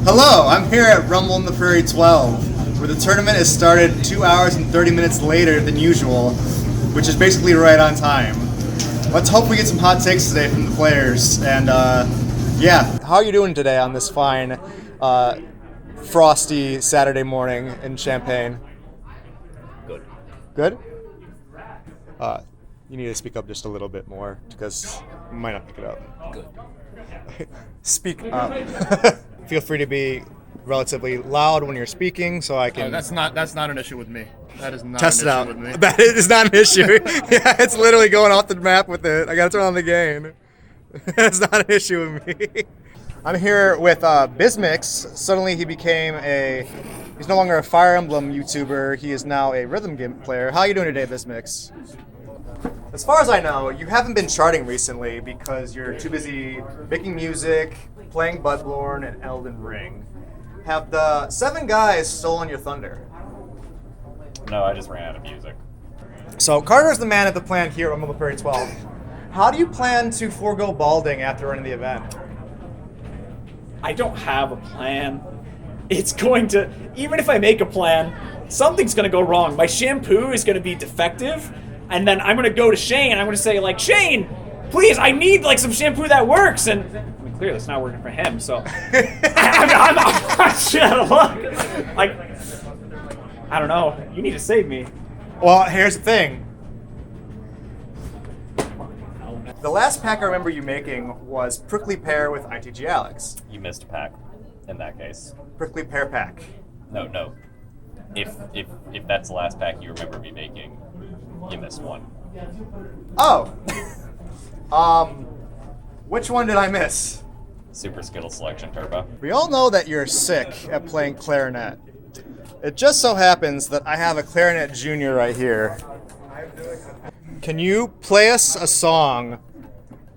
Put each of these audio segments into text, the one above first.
Hello, I'm here at Rumble in the Prairie 12, where the tournament is started 2 hours and 30 minutes later than usual, which is basically right on time. Let's hope we get some hot takes today from the players, and yeah. How are you doing today on this fine, frosty Saturday morning in Champaign? Good. Good? You need to speak up just a little bit more, because you might not pick it up. Good. Speak up. Feel free to be relatively loud when you're speaking, so I can. That's not an issue with me. That is not Test an it issue out. with me. That is not an issue. Yeah, it's literally going off the map with it. I gotta turn on the gain. That's not an issue with me. I'm here with Bizmix. Suddenly he became he's no longer a Fire Emblem YouTuber. He is now a rhythm game player. How are you doing today, Bizmix? As far as I know, you haven't been charting recently because you're too busy making music, playing Bloodborne, and Elden Ring. Have the 7 guys stolen your thunder? No, I just ran out of music. So Carter's the man at the plan here at Rumble in the Prairie 12. How do you plan to forego balding after running the event? I don't have a plan. It's going to, even if I make a plan, something's going to go wrong. My shampoo is going to be defective, and then I'm going to go to Shane, and I'm going to say, like, Shane, please, I need, like, some shampoo that works. And, I mean, clearly it's not working for him, so. I'm shit out of luck. Like, I don't know. You need to save me. Well, here's the thing. The last pack I remember you making was Prickly Pear with ITG Alex. You missed a pack in that case. Prickly Pear pack. No. If that's the last pack you remember me making, you missed one. Oh. Which one did I miss? Super Skittle Selection Turbo. We all know that you're sick at playing clarinet. It just so happens that I have a clarinet junior right here. Can you play us a song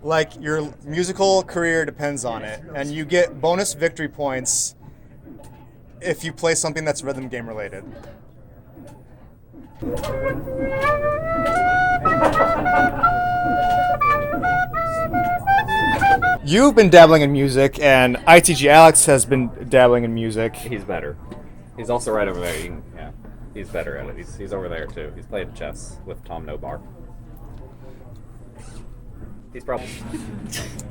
like your musical career depends on it, and you get bonus victory points if you play something that's rhythm game related? You've been dabbling in music, and ITG Alex has been dabbling in music. He's better. He's also right over there. Yeah, he's better at it. He's over there too. He's played chess with Tom Nobar. He's probably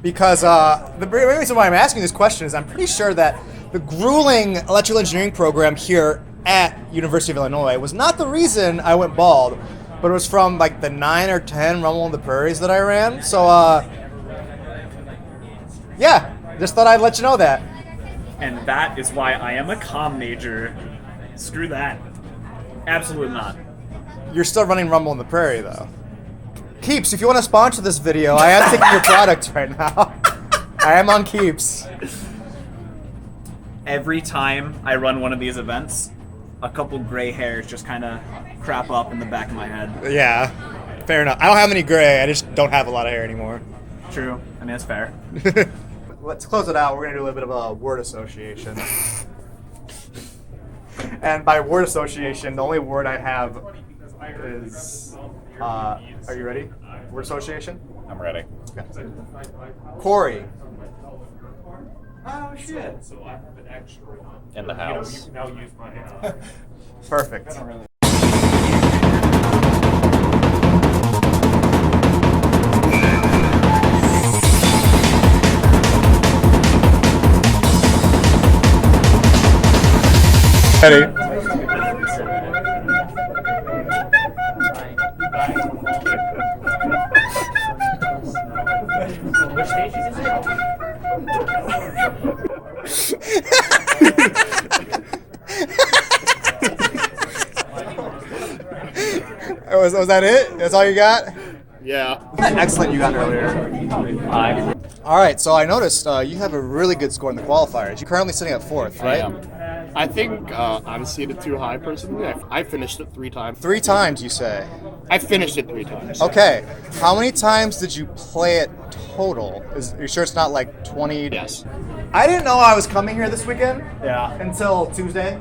Because the main reason why I'm asking this question is I'm pretty sure that the grueling electrical engineering program here at University of Illinois was not the reason I went bald, but it was from like the 9 or 10 Rumble in the Prairies that I ran. So yeah, just thought I'd let you know that. And that is why I am a comm major. Screw that. Absolutely not. You're still running Rumble in the Prairie though. Keeps, if you want to sponsor this video, I am taking your product right now. I am on Keeps. Every time I run one of these events, a couple gray hairs just kind of crop up in the back of my head. Yeah, fair enough. I don't have any gray, I just don't have a lot of hair anymore. True. I mean, that's fair. Let's close it out. We're going to do a little bit of a word association. And by word association, the only word I have is, are you ready? Word association? I'm ready. Okay. Corey. Oh shit. In the house. Perfect. Ready? Which stage is it? Was that it? That's all you got? Yeah. That excellent you got earlier. Hi. All right, so I noticed you have a really good score in the qualifiers. You're currently sitting at 4th, right? I think I'm seated too high personally. I finished it 3 times. 3 times, you say? I finished it 3 times. Okay. How many times did you play it total? Are you sure it's not like 20? Yes. I didn't know I was coming here this weekend. Yeah. Until Tuesday.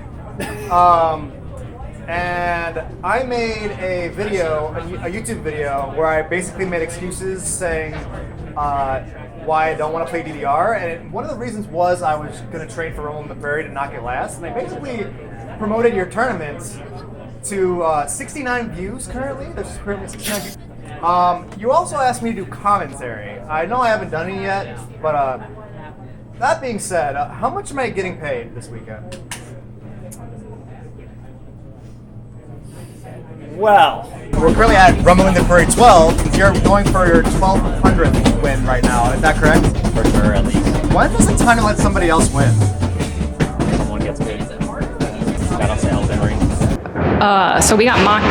And I made a video, a YouTube video, where I basically made excuses saying why I don't want to play DDR, and one of the reasons was I was going to train for Rumble in the Prairie to not get last, and I basically promoted your tournament to 69 views currently. There's currently 69 views. You also asked me to do commentary. I know I haven't done it yet, but that being said, how much am I getting paid this weekend? Well, We're currently at Rumble In The Prairie 12. You're going for your 1200th win right now. Is that correct? For sure, at least. When is it time to let somebody else win? Someone gets paid. Shout out to Elden Ring. So we got mock.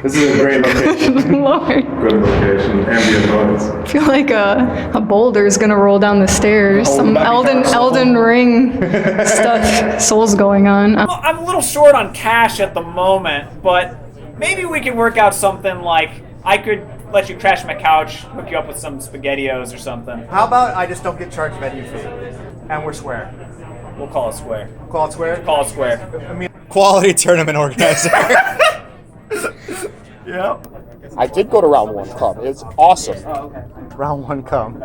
This is a great location. Lord, Good location. Ambient noise. I feel like a boulder is gonna roll down the stairs. Oh, Some that'd be Elden Ring stuff, souls going on. I'm a little short on cash at the moment, but maybe we can work out something like I could let you crash my couch, hook you up with some SpaghettiOs or something. How about I just don't get charged venue fee, and we're square? We'll call it square. Call it square? Call it square. I mean, quality tournament organizer. Yeah. I did go to round 1 club. It's awesome. Round 1 come.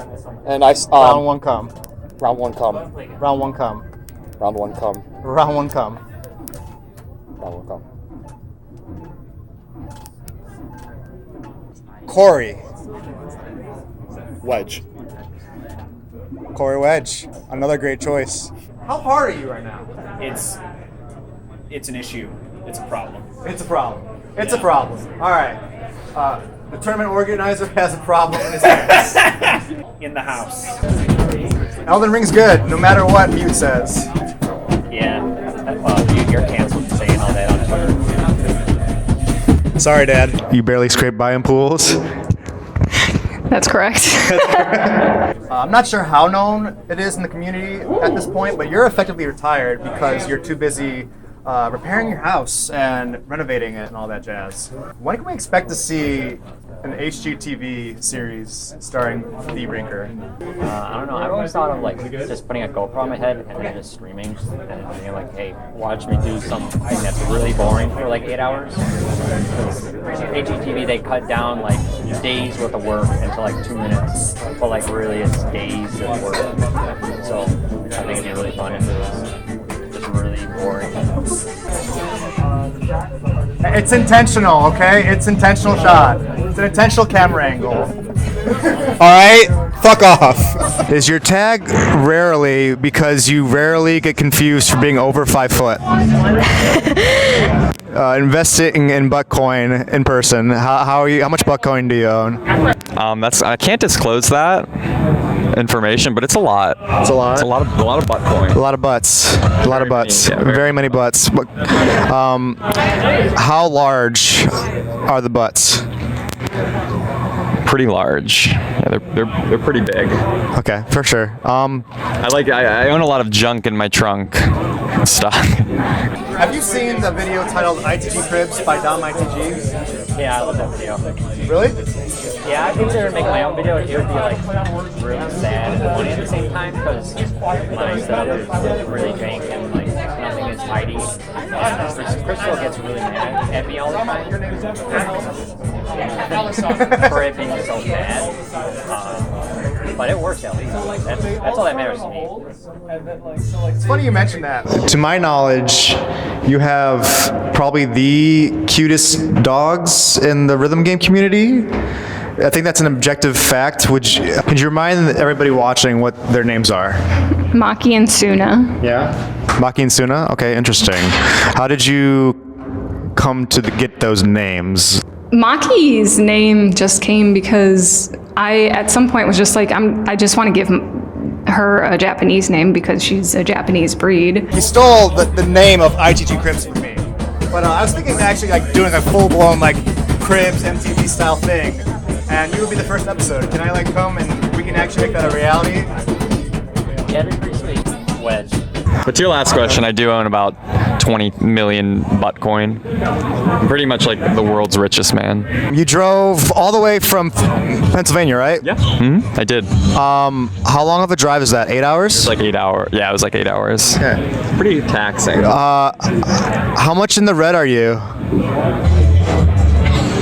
And I Round 1 come. round 1 come. Round 1 come. Round 1 come. Round 1 come. Round 1 come. Corey. Wedge. Corey Wedge. Another great choice. How hard are you right now? It's an issue. It's a problem. It's a problem. It's a problem. All right. The tournament organizer has a problem in his hands. In the house. Elden Ring's good, no matter what Mute says. Yeah. You're canceled for saying all that on Twitter. Sorry, Dad. You barely scraped by in pools. That's correct. I'm not sure how known it is in the community at this point, but you're effectively retired because you're too busy repairing your house and renovating it and all that jazz. When can we expect to see an HGTV series starring The Rinker? I don't know. I've always thought of like just putting a GoPro on my head and then just streaming and being like, hey, watch me do something that's really boring for like 8 hours. Because HGTV, they cut down like days worth of work into like 2 minutes, but like really it's days of work. So I think it'd be really fun if it was just really boring. It's intentional, okay? It's intentional shot. It's an intentional camera angle. All right, fuck off. Is your tag rarely because you rarely get confused for being over 5 foot? Investing in Buttcoin in person. How are you? How much Buttcoin do you own? I can't disclose that information, but it's a lot. It's a lot. It's a lot of Buttcoin. A lot of butts. A lot of butts. Yeah, very many butts. How large are the butts? Pretty large. Yeah, they're pretty big. Okay, for sure. I own a lot of junk in my trunk stock. Have you seen the video titled ITG Cribs by Dom ITG? Yeah, I love that video. Really? Yeah, I consider making my own video. It would be like really sad and funny at the same time because my stuff is really jank and like nothing is tidy. And Crystal gets really mad at me all the time for it being so bad. But it works at least. That's all that matters to me. It's funny you mentioned that. To my knowledge, you have probably the cutest dogs in the rhythm game community. I think that's an objective fact. Could you remind everybody watching what their names are? Maki and Suna. Yeah. Maki and Suna? Okay, interesting. How did you come to get those names? Maki's name just came because I, at some point, was just like, I just want to give her a Japanese name because she's a Japanese breed. He stole the name of ITG Cribs from me. But I was thinking of actually like doing a full-blown like Cribs MTV style thing. And you would be the first episode. Can I like come and we can actually make that a reality? Yeah, that'd be pretty sweet. Wedge. But to your last question, I do own about 20 million Buttcoin. I'm pretty much like the world's richest man. You drove all the way from Pennsylvania, right? Yeah. I did. How long of a drive is that? 8 hours? It's like 8 hours. Yeah, it was like 8 hours. Okay. Pretty taxing. How much in the red are you?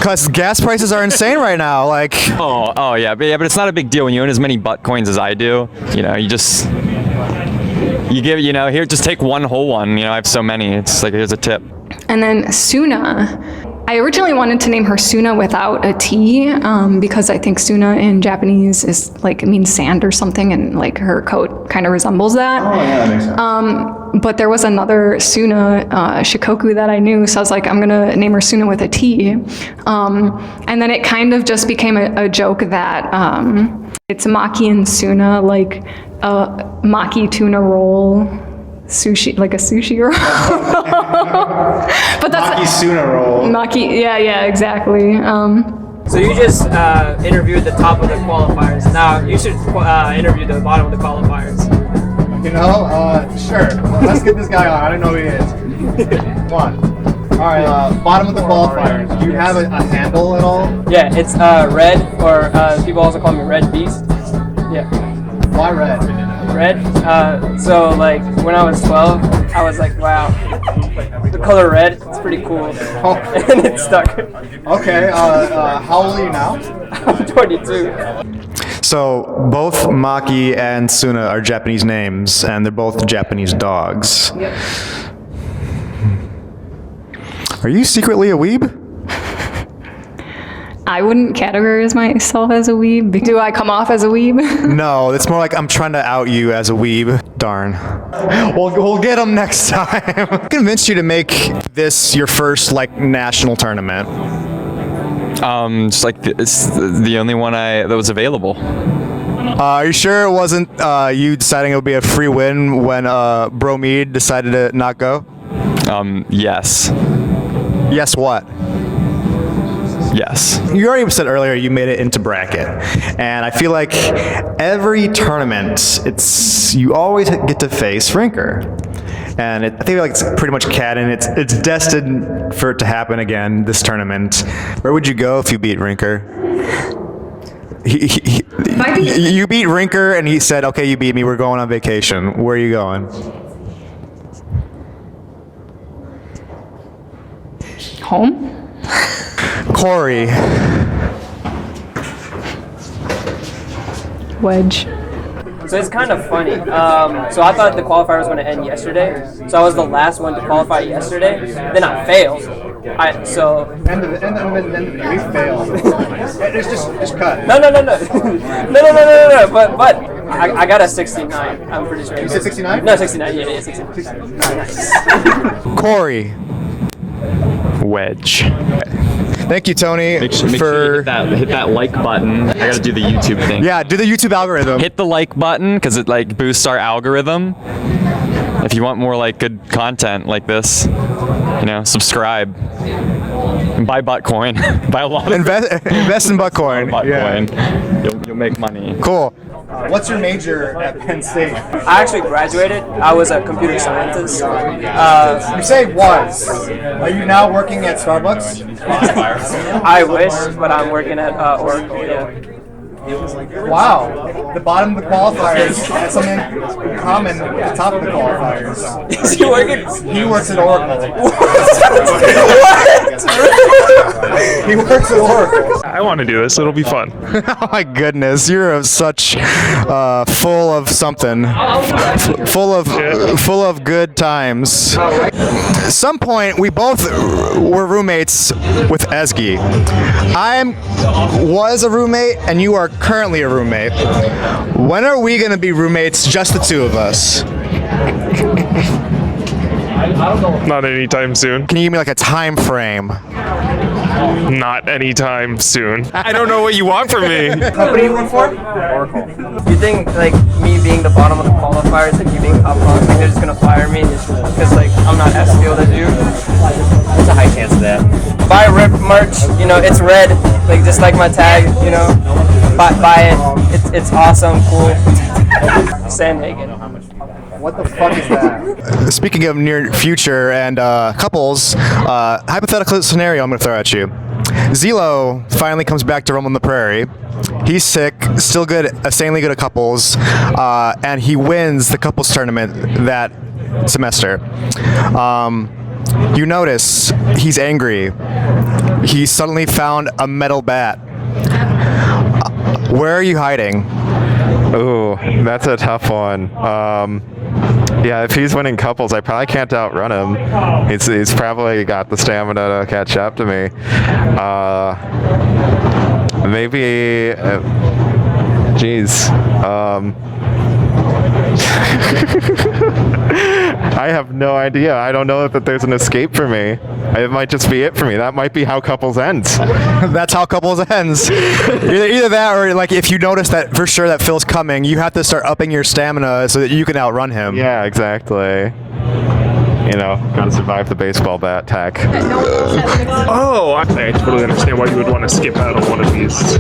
Because gas prices are insane right now. Like, Oh yeah, but it's not a big deal when you own as many Buttcoins as I do. You know, you give, here, just take one whole one. I have so many. It's like, here's a tip. And then Suna. I originally wanted to name her Suna without a T, because I think Suna in Japanese is like, it means sand or something, and like her coat kind of resembles that. oh yeah, that makes sense. But there was another Suna, Shikoku, that I knew, so I was like, I'm gonna name her Suna with a T. And then it kind of just became a joke that it's Maki and Suna, like a Maki tuna roll. Sushi, like a sushi roll. But that's Maki Suna roll. Maki, yeah, exactly. So you just interviewed the top of the qualifiers. Now you should interview the bottom of the qualifiers. Sure. Well, let's get this guy on. I don't know who he is. Come on. All right, bottom of the qualifiers. Do you have a handle at all? Yeah, it's Red, or people also call me Red Beast. Yeah. Why red? Red. So like when I was 12, I was like, wow, the color red, it's pretty cool, and it stuck. Okay. How old are you now? I'm 22. So both Maki and Suna are Japanese names, and they're both Japanese dogs. Yep. Are you secretly a weeb? I wouldn't categorize myself as a weeb. Do I come off as a weeb? No, it's more like I'm trying to out you as a weeb. Darn. We'll get them next time. What convinced you to make this your first national tournament? Just like it's the only one that was available. Are you sure it wasn't you deciding it would be a free win when Bro Mead decided to not go? Yes. Yes, what? Yes. You already said earlier you made it into bracket, and I feel like every tournament, you always get to face Rinker, and I think it's pretty much canon. It's destined for it to happen again this tournament. Where would you go if you beat Rinker? You beat Rinker, and he said, "Okay, you beat me. We're going on vacation." Where are you going? Home? Corey. Wedge. So it's kind of funny. So I thought the qualifier was going to end yesterday. So I was the last one to qualify yesterday. Then I failed. So End of it. We failed. It's just cut. no. But I got a 69. I'm pretty sure. You said 69? No, 69. Yeah, 69. Nice. Corey. Wedge. Thank you, Tony, Make sure you hit that like button. I gotta do the YouTube thing. Yeah, do the YouTube algorithm. Hit the like button because it boosts our algorithm. If you want more good content like this, subscribe. And buy Buttcoin. Buy a lot of Invest in Buttcoin. Buttcoin. Yeah. You'll make money. Cool. What's your major at Penn State? I actually graduated. I was a computer scientist. You say was. Are you now working at Starbucks? I wish, but I'm working at Oracle. Yeah. Wow. The bottom of the qualifiers has something in common with the top of the qualifiers. Is he working? He works at Oracle. He works at Oracle. I want to do this. It'll be fun. Oh my goodness, you're such full of something, full of good times. At some point, we both were roommates with Ezgi. I was a roommate, and you are currently a roommate. When are we going to be roommates, just the two of us? Not anytime soon. Can you give me a time frame? Not anytime soon. I don't know what you want from me. Company you work for? Oracle. You think me being the bottom of the qualifiers and you being top one, they're just gonna fire me because I'm not as skilled as you? There's a high chance of that. Buy RIP merch. It's red, just like my tag. Buy it. It's awesome, cool. Sandhagen. What the fuck is that? Speaking of near future and couples, hypothetical scenario I'm going to throw at you. Zelo finally comes back to Rumble in the Prairie. He's sick, still good, insanely good at couples, and he wins the couples tournament that semester. You notice he's angry. He suddenly found a metal bat. Where are you hiding? Ooh, that's a tough one. Yeah, if he's winning couples, I probably can't outrun him. He's probably got the stamina to catch up to me. Maybe, geez. I have no idea. I don't know that there's an escape for me. It might just be it for me. That might be how couples ends. That's how couples ends. Either that, or like if you notice that for sure that Phil's coming, you have to start upping your stamina so that you can outrun him. Yeah, exactly. You know, gotta survive the baseball bat attack. Oh, I totally understand why you would want to skip out on one of these.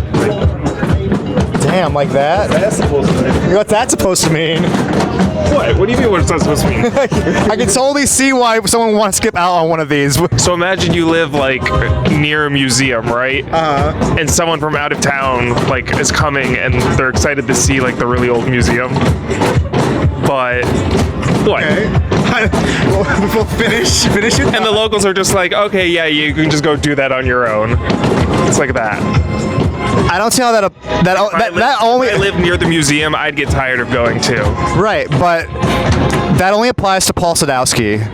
Damn, like that? That's supposed to mean. What's that supposed to mean? What? What do you mean what's that supposed to mean? I can totally see why someone would want to skip out on one of these. So imagine you live like near a museum, right? Uh-huh. And someone from out of town like is coming and they're excited to see like the really old museum. But what? Okay. We'll finish it. And the locals are just like, okay, yeah, you can just go do that on your own. It's like that. I don't see how that only. If I live near the museum, I'd get tired of going too. Right, but that only applies to Paul Sadowski.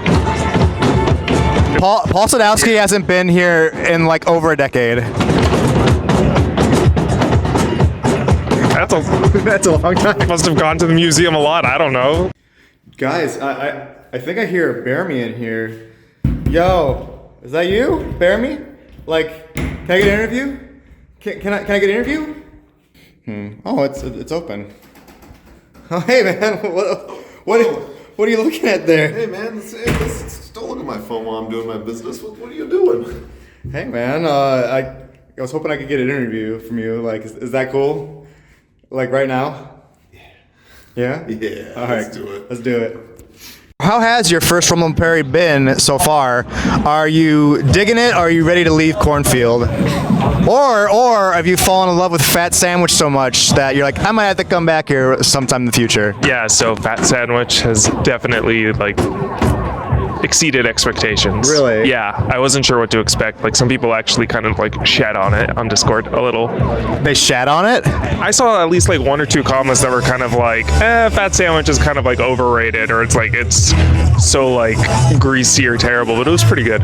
Paul Sadowski hasn't been here in like over a decade. That's a long time. Must have gone to the museum a lot. I don't know. Guys, I think I hear Bear Me in here. Yo, is that you, Bear Me? Like, can I get an interview? Can I get an interview? Oh, it's open. Oh, hey man, what are you looking at there? Hey man, don't look at my phone while I'm doing my business. What are you doing? Hey man, I was hoping I could get an interview from you. Like, is that cool? Like right now? Yeah. Yeah. All right, Let's do it. Let's do it. How has your first Rumble in the Prairie been so far? Are you digging it? Or are you ready to leave Cornfield? Or have you fallen in love with Fat Sandwich so much that you're like, I might have to come back here sometime in the future? Yeah, so Fat Sandwich has definitely like exceeded expectations. Really? Yeah, I wasn't sure what to expect. Like some people actually kind of like shat on it on Discord a little. They shat on it? I saw at least like one or two comments that were kind of like, Fat Sandwich is kind of like overrated, or it's like it's so like greasy or terrible, but it was pretty good.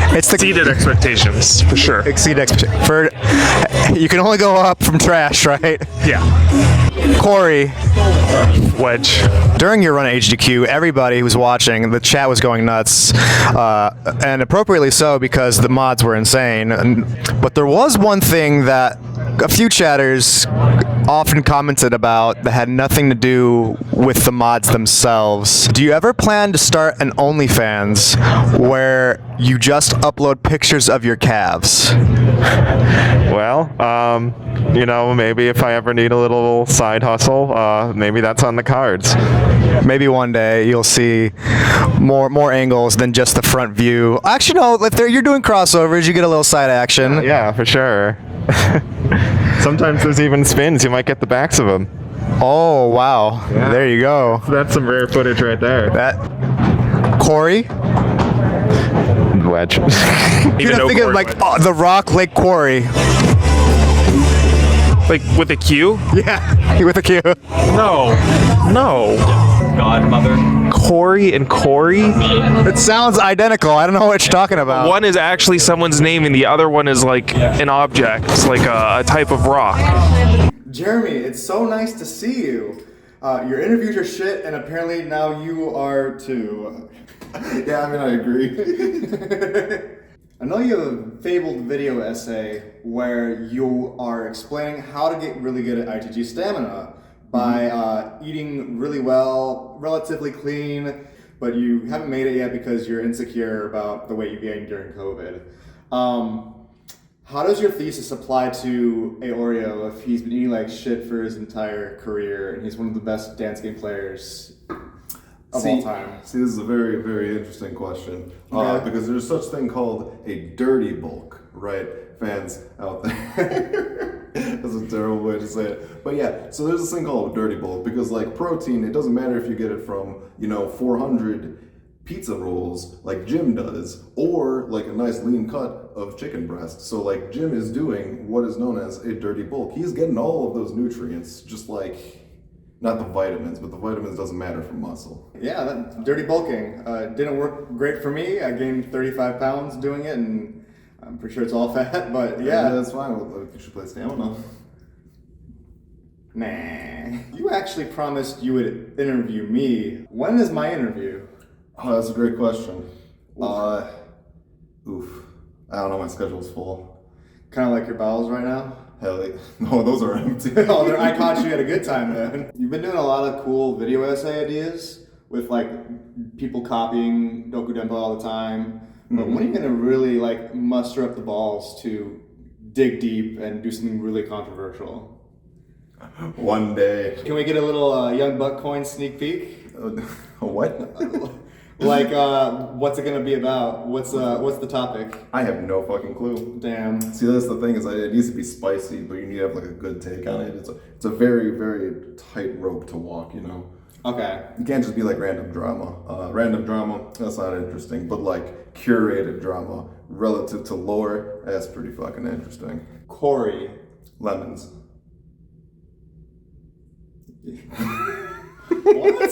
It's exceeded expectations for sure. Exceeded expectations. You can only go up from trash, right? Yeah. Corey. Wedge. During your run at HDQ, everybody who was watching, the chat was going nuts, and appropriately so because the mods were insane. But there was one thing that a few chatters often commented about that had nothing to do with the mods themselves. Do you ever plan to start an OnlyFans where you just upload pictures of your calves? Well, you know, maybe if I ever need a little side hustle, maybe that's on the cards. Maybe one day you'll see more angles than just the front view. Actually, no, if you're doing crossovers, you get a little side action. Yeah, for sure. Sometimes there's even spins. You might get the backs of them. Oh, wow. Yeah. There you go. That's some rare footage right there. Corey? Wedge. You're gonna think of like the Rock Lake Quarry. Like with a Q? Yeah, with a Q. No. Godmother. Corey and Corey? It sounds identical. I don't know what you're talking about. One is actually someone's name and the other one is like an object. It's like a type of rock. Jeremy, it's so nice to see you. Your interviews are shit, and apparently now you are too. Yeah, I mean, I agree. I know you have a fabled video essay where you are explaining how to get really good at ITG stamina by eating really well, relatively clean, but you haven't made it yet because you're insecure about the weight you gained during COVID. How does your thesis apply to Aoreo if he's been eating like shit for his entire career and he's one of the best dance game players of all time? See, this is a very, very interesting question because there's such thing called a dirty bulk, right? Fans out there. That's a terrible way to say it. But yeah, so there's this thing called a dirty bulk because like protein, it doesn't matter if you get it from, 400 pizza rolls like Jim does, or like a nice lean cut of chicken breast. So like Jim is doing what is known as a dirty bulk. He's getting all of those nutrients, just like, not the vitamins, but the vitamins doesn't matter for muscle. Yeah, that dirty bulking didn't work great for me. I gained 35 pounds doing it, and I'm pretty sure it's all fat, but yeah. That's fine. You should play stamina. Nah. You actually promised you would interview me. When is my interview? Oh, that's a great question. Oof. I don't know, my schedule's full. Kind of like your bowels right now? Hell, no, those are empty. Oh, I caught you at a good time then. You've been doing a lot of cool video essay ideas with like people copying Doku Dempo all the time. But when are you gonna really like muster up the balls to dig deep and do something really controversial? One day. Can we get a little young Buttcoin sneak peek? What? Like, what's it gonna be about? What's the topic? I have no fucking clue. Damn. See, that's the thing is, it needs to be spicy, but you need to have like a good take on it. It's a very, very tight rope to walk, you know. Okay. You can't just be like random drama. Random drama, that's not interesting. But like curated drama relative to lore, that's pretty fucking interesting. Corey. Lemons. What?